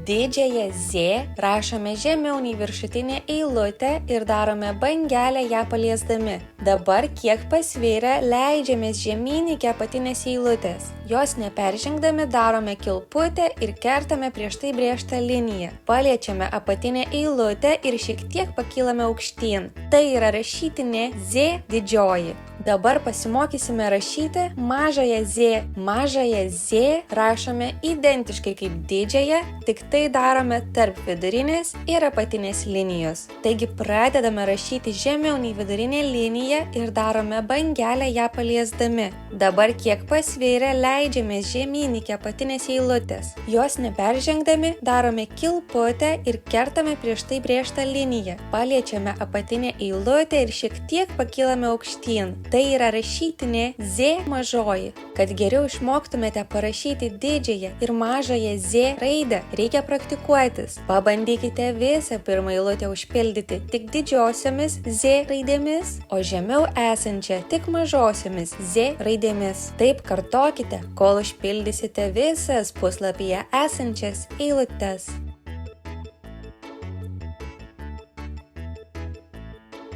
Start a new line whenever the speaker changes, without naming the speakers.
didžiąją Z rašome žemiau nei viršutinė eilutė ir darome bangelę ją paliesdami. Dabar kiek pasvėrę leidžiamės žemyn iki apatinės eilutės. Jos neperžengdami darome kilputę ir kertame prieš tai brėžtą liniją. Paliečiame apatinę eilutę ir šiek tiek pakylame aukštyn. Tai yra rašytinė Z didžioji. Dabar pasimokysime rašyti mažąją Z. Mažąją Z rašome identiškai kaip didžiąją, tik tai darome tarp vidurinės ir apatinės linijos. Taigi pradedame rašyti žemiau nei vidurinė linija ir darome bangelę ją paliesdami. Dabar kiek pasvėrę leidžiamės žemyn iki apatinės eilutės. Jos neperžengdami darome kilputę ir kertame prieš tai brėžtą liniją. Paliečiame apatinę eilutę ir šiek tiek pakylame aukštyn. Tai yra rašytinė Z mažoji. Kad geriau išmoktumėte parašyti didžiąją ir mažąją Z raidę, reikia praktikuotis. Pabandykite visą pirmą eilutę užpildyti tik didžiosiomis Z raidėmis, o žemiau esančią tik mažosiomis Z raidėmis. Taip kartokite, kol užpildysite visas puslapyje esančias eilutes.